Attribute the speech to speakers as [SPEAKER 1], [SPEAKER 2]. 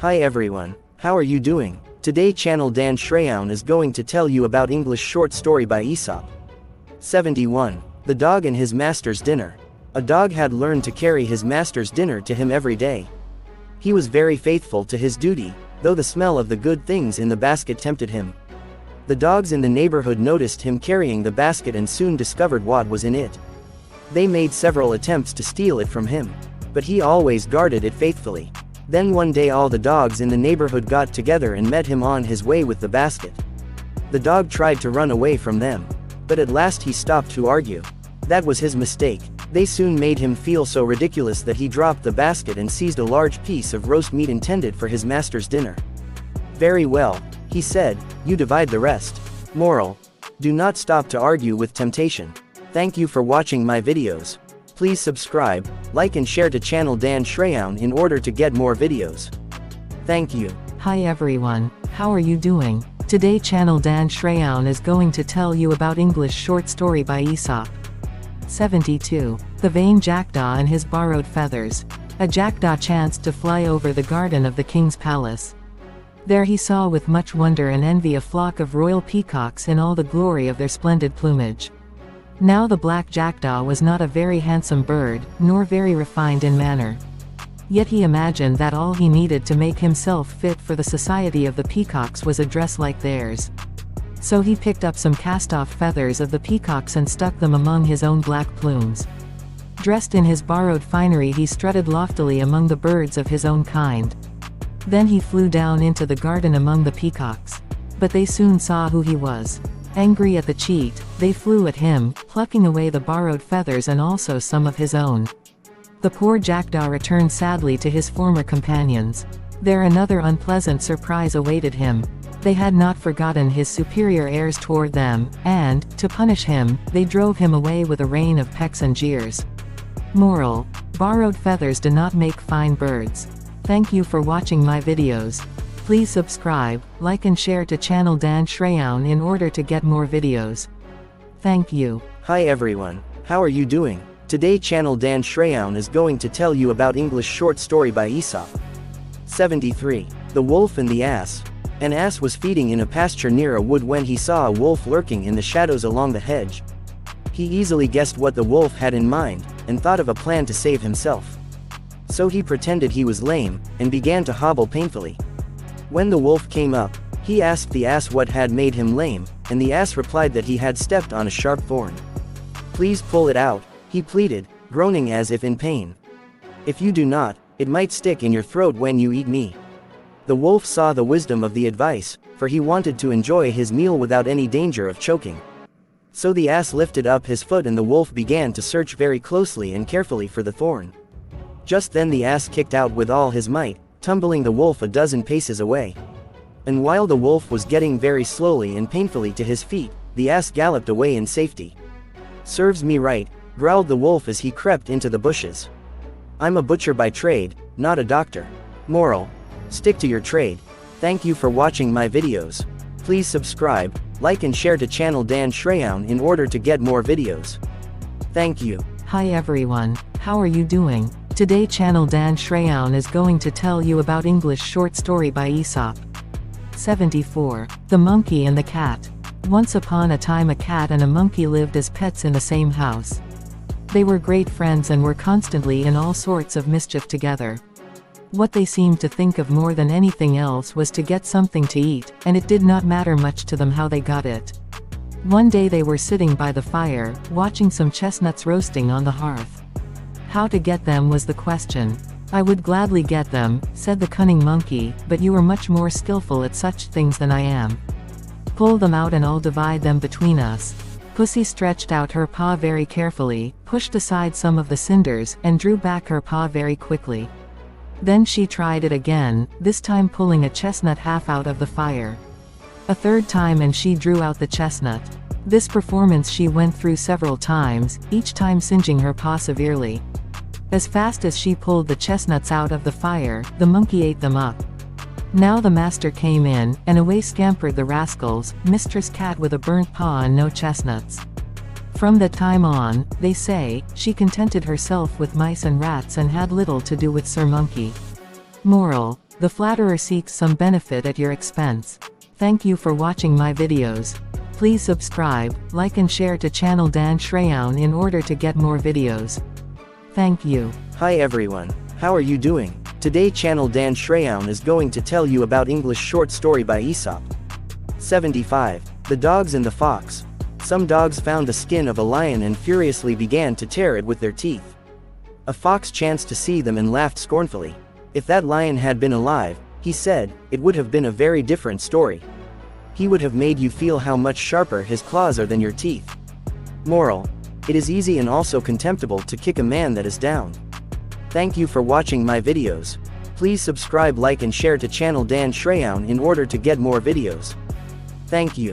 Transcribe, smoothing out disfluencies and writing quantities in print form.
[SPEAKER 1] Hi everyone, how are you doing? Today channel Dan Sreyoun is going to tell you about English short story by Aesop. 71. The Dog and His Master's Dinner. A dog had learned to carry his master's dinner to him every day. He was very faithful to his duty, though the smell of the good things in the basket tempted him. The dogs in the neighborhood noticed him carrying the basket and soon discovered what was in it. They made several attempts to steal it from him, but he always guarded it faithfully. Then one day all the dogs in the neighborhood got together and met him on his way with the basket. The dog tried to run away from them, but at last he stopped to argue. That was his mistake. They soon made him feel so ridiculous that he dropped the basket and seized a large piece of roast meat intended for his master's dinner. Very well, he said, you divide the rest. Moral: do not stop to argue with temptation. Thank you for watching my videos. Please subscribe, like and share to channel Dan Sreyoun in order to get more videos. Thank you.
[SPEAKER 2] Hi everyone, how are you doing? Today channel Dan Sreyoun is going to tell you about English short story by Aesop. 72. The Vain Jackdaw and His Borrowed Feathers. A jackdaw chanced to fly over the garden of the king's palace. There he saw with much wonder and envy a flock of royal peacocks in all the glory of their splendid plumage. Now the black jackdaw was not a very handsome bird, nor very refined in manner. Yet he imagined that all he needed to make himself fit for the society of the peacocks was a dress like theirs. So he picked up some cast-off feathers of the peacocks and stuck them among his own black plumes. Dressed in his borrowed finery he strutted loftily among the birds of his own kind. Then he flew down into the garden among the peacocks. But they soon saw who he was. Angry at the cheat, they flew at him, plucking away the borrowed feathers and also some of his own. The poor jackdaw returned sadly to his former companions. There another unpleasant surprise awaited him. They had not forgotten his superior airs toward them, and, to punish him, they drove him away with a rain of pecks and jeers. Moral: borrowed feathers do not make fine birds. Thank you for watching my videos. Please subscribe, like and share to channel Dan Sreyoun in order to get more videos. Thank you.
[SPEAKER 1] Hi everyone, how are you doing? Today channel Dan Sreyoun is going to tell you about English short story by Aesop. 73. The Wolf and the Ass. An ass was feeding in a pasture near a wood when he saw a wolf lurking in the shadows along the hedge. He easily guessed what the wolf had in mind, and thought of a plan to save himself. So he pretended he was lame, and began to hobble painfully. When the wolf came up, he asked the ass what had made him lame, and the ass replied that he had stepped on a sharp thorn. Please pull it out, he pleaded, groaning as if in pain. If you do not, it might stick in your throat when you eat me. The wolf saw the wisdom of the advice, for he wanted to enjoy his meal without any danger of choking. So the ass lifted up his foot and the wolf began to search very closely and carefully for the thorn. Just then the ass kicked out with all his might, tumbling the wolf a dozen paces away. And while the wolf was getting very slowly and painfully to his feet, the ass galloped away in safety. Serves me right, growled the wolf as he crept into the bushes. I'm a butcher by trade, not a doctor. Moral: stick to your trade. Thank you for watching my videos. Please subscribe, like and share to channel Dan Sreyoun in order to get more videos. Thank you.
[SPEAKER 2] Hi everyone, how are you doing? Today channel Dan Sreyoun is going to tell you about English short story by Aesop. 74. The Monkey and the Cat. Once upon a time a cat and a monkey lived as pets in the same house. They were great friends and were constantly in all sorts of mischief together. What they seemed to think of more than anything else was to get something to eat, and it did not matter much to them how they got it. One day they were sitting by the fire, watching some chestnuts roasting on the hearth. How to get them was the question. I would gladly get them, said the cunning monkey, but you are much more skillful at such things than I am. Pull them out and I'll divide them between us. Pussy stretched out her paw very carefully, pushed aside some of the cinders, and drew back her paw very quickly. Then she tried it again, this time pulling a chestnut half out of the fire. A third time and she drew out the chestnut. This performance she went through several times, each time singeing her paw severely. As fast as she pulled the chestnuts out of the fire, the monkey ate them up. Now the master came in, and away scampered the rascals, Mistress Cat with a burnt paw and no chestnuts. From that time on, they say, she contented herself with mice and rats and had little to do with Sir Monkey. Moral: The flatterer seeks some benefit at your expense. Thank you for watching my videos. Please subscribe, like and share to channel Dan Sreyoun in order to get more videos. Thank you.
[SPEAKER 1] Hi everyone, how are you doing? Today channel Dan Sreyoun is going to tell you about English short story by Aesop. 75. The Dogs and the Fox. Some dogs found the skin of a lion and furiously began to tear it with their teeth. A fox chanced to see them and laughed scornfully. If that lion had been alive, he said, it would have been a very different story. He would have made you feel how much sharper his claws are than your teeth. Moral: it is easy and also contemptible to kick a man that is down. Thank you for watching my videos. Please subscribe, like and share to channel Dan Sreyoun in order to get more videos. Thank you.